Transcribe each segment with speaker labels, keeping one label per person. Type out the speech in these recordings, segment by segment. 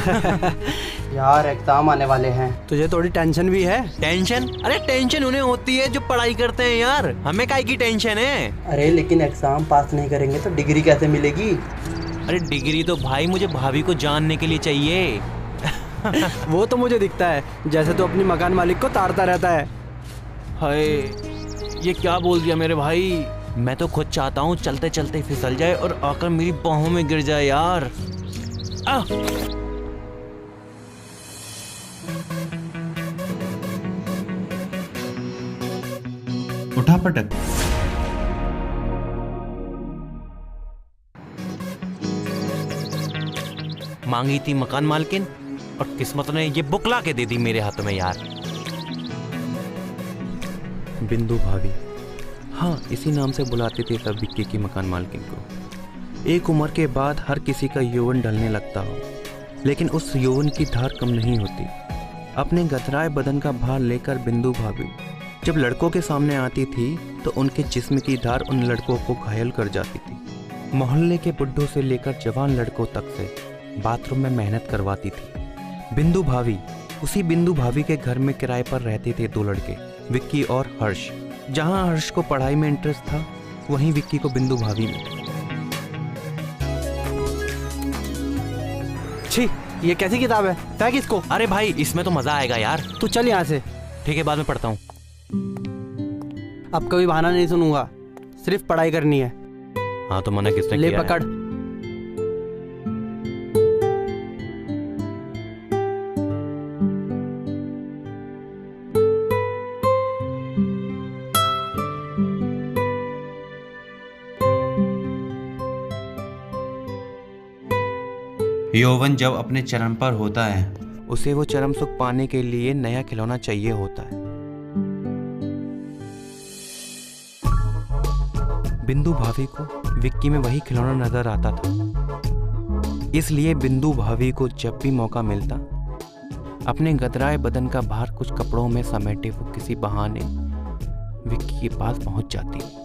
Speaker 1: यार एग्जाम आने वाले हैं, तुझे थोड़ी टेंशन भी है?
Speaker 2: टेंशन? अरे टेंशन उन्हें होती है जो पढ़ाई करते हैं यार, हमें काहे की टेंशन है?
Speaker 1: अरे लेकिन एग्जाम पास नहीं करेंगे तो डिग्री कैसे मिलेगी?
Speaker 2: अरे डिग्री तो भाई मुझे भाभी को जानने के लिए चाहिए।
Speaker 1: वो तो मुझे दिखता है, जैसे तू अपनी मकान मालिक को ताड़ता रहता है।
Speaker 2: हाय, ये क्या बोल दिया मेरे भाई। मैं तो खुद चाहता हूँ चलते चलते फिसल जाए और आकर मेरी बाहों में गिर जाए यार।
Speaker 3: उठा पटक।
Speaker 2: मांगी थी मकान मालकिन और किस्मत ने ये बुक ला के दे दी मेरे हाथों में यार।
Speaker 4: बिंदु भाभी, हाँ इसी नाम से बुलाते थे तब विक्की की मकान मालकिन को। एक उम्र के बाद हर किसी का यौवन ढलने लगता हो, लेकिन उस यौवन की धार कम नहीं होती। अपने गथराए बदन का भार लेकर बिंदु भाभी जब लड़कों के सामने आती थी तो उनके जिस्म की धार उन लड़कों को घायल कर जाती थी। मोहल्ले के बुड्ढों से लेकर जवान लड़कों तक से बाथरूम में मेहनत करवाती थी। बिंदु भाभी, उसी बिंदु भाभी के घर में किराए पर रहते थे दो लड़के, विक्की और हर्ष। जहां हर्ष को पढ़ाई में इंटरेस्ट था, वहीं विक्की को बिंदु भाभी में।
Speaker 1: छी, ये कैसी किताब है? फेंक इसको।
Speaker 2: अरे भाई इसमें तो मजा आएगा यार।
Speaker 1: तू चल यहाँ से।
Speaker 2: ठीक है, बाद में पढ़ता हूँ।
Speaker 1: अब कभी बहाना नहीं सुनूंगा, सिर्फ पढ़ाई करनी है।
Speaker 2: हाँ तो मना किसने
Speaker 1: ले
Speaker 2: किया?
Speaker 1: पकड़।
Speaker 3: यौवन जब अपने चरम पर होता है,
Speaker 4: उसे वो चरम सुख पाने के लिए नया खिलौना चाहिए होता है। बिंदु भाभी को विक्की में वही खिलौना नजर आता था, इसलिए बिंदु भाभी को जब भी मौका मिलता अपने गदराए बदन का भार कुछ कपड़ों में समेटे वो किसी बहाने विक्की के पास पहुंच जाती।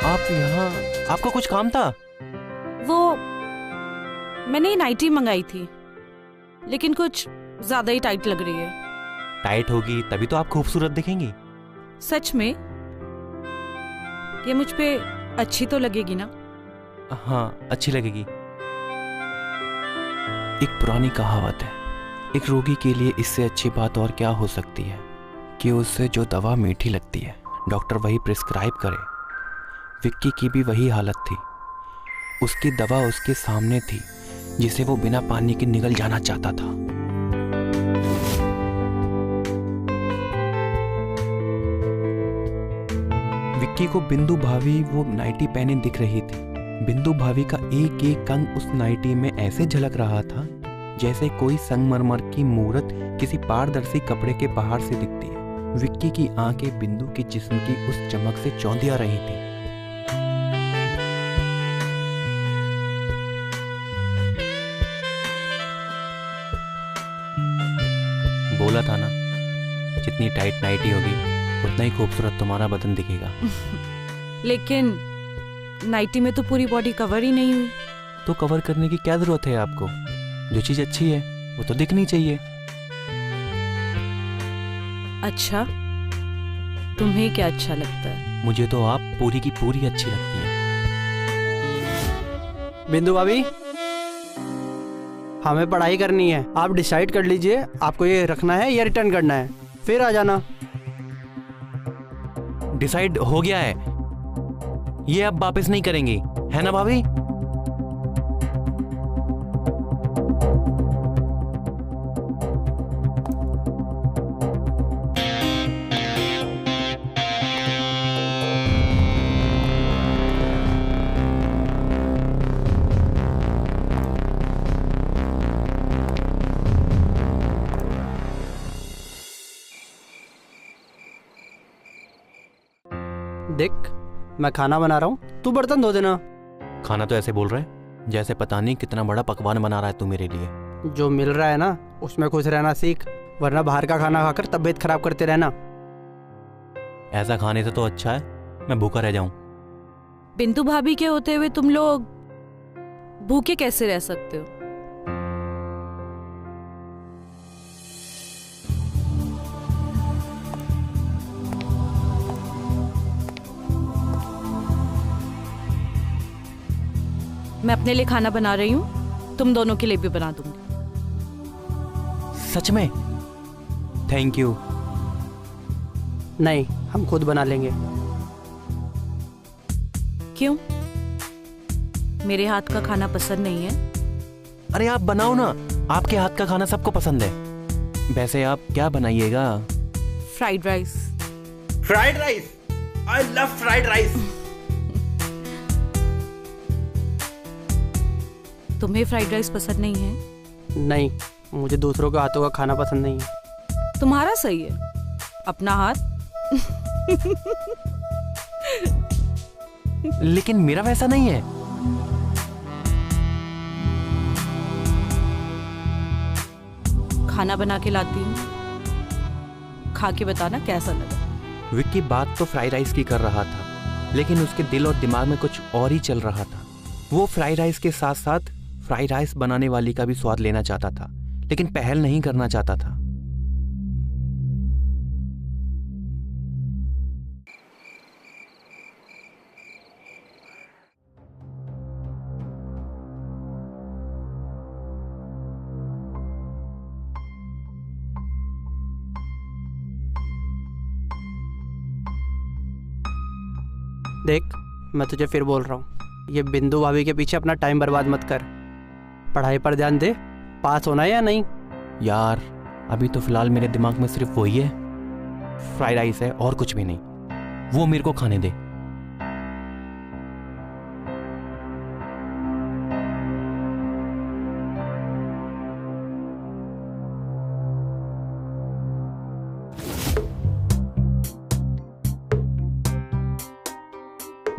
Speaker 2: आप यहाँ, आपका कुछ काम था?
Speaker 5: वो मैंने ये नाइटी मंगाई थी, लेकिन कुछ ज्यादा ही टाइट लग रही है।
Speaker 2: टाइट होगी तभी तो आप खूबसूरत दिखेंगी।
Speaker 5: सच में? ये मुझ पे अच्छी तो लगेगी ना?
Speaker 2: हाँ अच्छी लगेगी।
Speaker 4: एक पुरानी कहावत है, एक रोगी के लिए इससे अच्छी बात और क्या हो सकती है कि उससे जो दवा मीठी लगती है डॉक्टर वही प्रिस्क्राइब करे। विक्की की भी वही हालत थी। उसकी दवा उसके सामने थी जिसे वो बिना पानी के निगल जाना चाहता था। विक्की को बिंदु भाभी वो नाइटी पहने दिख रही थी। बिंदु भाभी का एक एक अंग उस नाइटी में ऐसे झलक रहा था जैसे कोई संगमरमर की मूरत किसी पारदर्शी कपड़े के बाहर से दिखती है। विक्की की आंखें बिंदु के जिस्म की उस चमक से चौंधिया रही थी। बोला था ना, जितनी टाइट नाइटी होगी उतना ही खूबसूरत तुम्हारा बदन दिखेगा।
Speaker 5: लेकिन नाइटी में तो पूरी बॉडी कवर ही नहीं हुई।
Speaker 4: तो कवर करने की क्या जरूरत है आपको? जो चीज अच्छी है वो तो दिखनी चाहिए।
Speaker 5: अच्छा, तुम्हें क्या अच्छा लगता है?
Speaker 4: मुझे तो आप पूरी की पूरी अच्छी लगती हैं।
Speaker 1: बिंदु भाभी, हमें पढ़ाई करनी है। आप डिसाइड कर लीजिए आपको ये रखना है या रिटर्न करना है, फिर आ जाना।
Speaker 4: डिसाइड हो गया है, ये अब वापस नहीं करेंगी, है ना भाभी?
Speaker 1: देख, मैं खाना बना रहा हूँ, तू बर्तन धो देना।
Speaker 4: खाना तो ऐसे बोल रहे हैं जैसे पता नहीं कितना बड़ा पकवान बना रहा है तू मेरे लिए।
Speaker 1: जो मिल रहा है ना उसमें खुश रहना सीख, वरना बाहर का खाना खाकर तबीयत खराब करते रहना।
Speaker 4: ऐसा खाने से तो अच्छा है मैं भूखा रह जाऊं।
Speaker 5: बिंदु भाभी के होते हुए तुम लोग भूखे कैसे रह सकते हो? मैं अपने लिए खाना बना रही हूँ, तुम दोनों के लिए भी बना दूंगी।
Speaker 4: सच में? Thank you.
Speaker 1: नहीं, हम खुद बना लेंगे।
Speaker 5: क्यों? मेरे हाथ का खाना पसंद नहीं है?
Speaker 4: अरे आप बनाओ ना, आपके हाथ का खाना सबको पसंद है। वैसे आप क्या बनाइएगा?
Speaker 5: Fried rice.
Speaker 3: Fried rice, I love fried rice.
Speaker 5: तुम्हें फ्राइड राइस पसंद नहीं है?
Speaker 1: नहीं, मुझे दूसरों के हाथों का खाना पसंद नहीं है।
Speaker 5: तुम्हारा सही है, अपना हाथ।
Speaker 4: लेकिन मेरा वैसा नहीं है।
Speaker 5: खाना बना के लाती हूँ, खा के बताना कैसा लगा।
Speaker 4: विक्की बात तो फ्राइड राइस की कर रहा था, लेकिन उसके दिल और दिमाग में कुछ और ही चल रहा था। वो फ्राइड राइस के साथ साथ फ्राइड राइस बनाने वाली का भी स्वाद लेना चाहता था, लेकिन पहल नहीं करना चाहता था।
Speaker 1: देख, मैं तुझे फिर बोल रहा हूँ, ये बिंदु भाभी के पीछे अपना टाइम बर्बाद मत कर। पढ़ाई पर ध्यान दे, पास होना है या नहीं।
Speaker 4: यार अभी तो फिलहाल मेरे दिमाग में सिर्फ वही है, फ्राइड राइस है और कुछ भी नहीं। वो मेरे को खाने दे।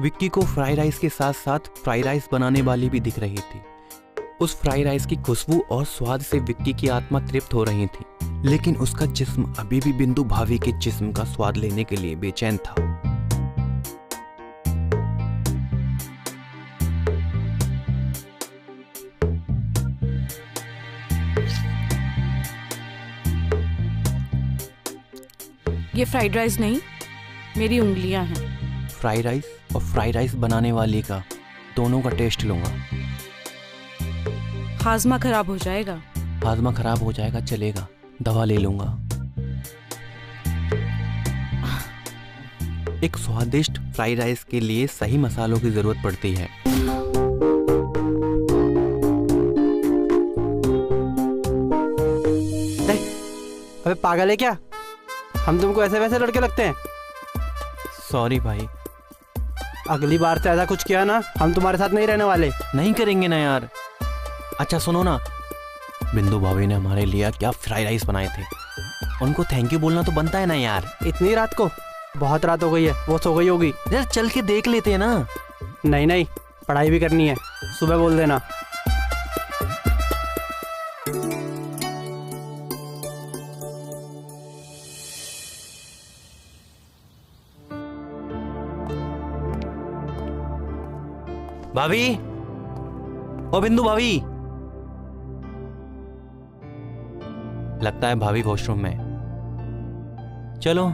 Speaker 4: विक्की को फ्राइड राइस के साथ साथ फ्राइड राइस बनाने वाली भी दिख रही थी। उस फ्राइड राइस की खुशबू और स्वाद से विक्की की आत्मा तृप्त हो रही थी, लेकिन उसका जिस्म अभी भी बिंदु भाभी के जिस्म का स्वाद लेने के लिए बेचैन था।
Speaker 5: ये फ्राइड राइस नहीं, मेरी उंगलियां हैं।
Speaker 4: फ्राइड राइस और फ्राइड राइस बनाने वाली का दोनों का टेस्ट लूंगा।
Speaker 5: हाजमा खराब हो जाएगा।
Speaker 4: हाजमा खराब हो जाएगा चलेगा, दवा ले लूंगा। एक स्वादिष्ट फ्राइड राइस के लिए सही मसालों की जरूरत पड़ती है।
Speaker 1: अबे पागल है क्या? हम तुमको ऐसे वैसे लड़के लगते हैं?
Speaker 4: सॉरी भाई।
Speaker 1: अगली बार से ऐसा कुछ किया ना, हम तुम्हारे साथ नहीं रहने वाले।
Speaker 4: नहीं करेंगे ना यार। अच्छा सुनो ना, बिंदु भाभी ने हमारे लिए क्या फ्राइड राइस बनाए थे, उनको थैंक यू बोलना तो बनता है ना यार।
Speaker 1: इतनी रात को? बहुत रात हो गई है, वो सो गई होगी।
Speaker 4: यार चल के देख लेते हैं ना।
Speaker 1: नहीं नहीं, पढ़ाई भी करनी है, सुबह बोल देना।
Speaker 4: भाभी, ओ बिंदु भाभी। लगता है भाभी वॉशरूम में। चलो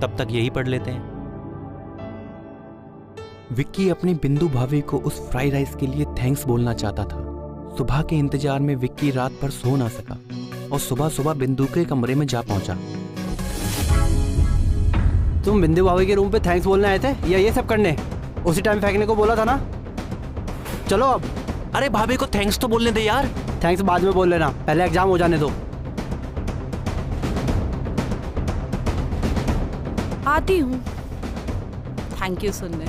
Speaker 4: तब तक यही पढ़ लेते हैं। विक्की अपनी बिंदु भाभी को उस फ्राइड राइस के लिए थैंक्स बोलना चाहता था। सुबह के इंतजार में विक्की रात भर सो ना सका और सुबह सुबह बिंदु के कमरे में जा पहुंचा।
Speaker 1: तुम बिंदु भाभी के रूम पे थैंक्स बोलने आए थे या ये सब करने? उसी टाइम फेंकने को बोला था ना। चलो अब।
Speaker 2: अरे भाभी को थैंक्स तो बोलने दे यार।
Speaker 1: थैंक्स बाद में बोल लेना, पहले एग्जाम हो जाने दो।
Speaker 5: आती हूँ थैंक यू सुनने।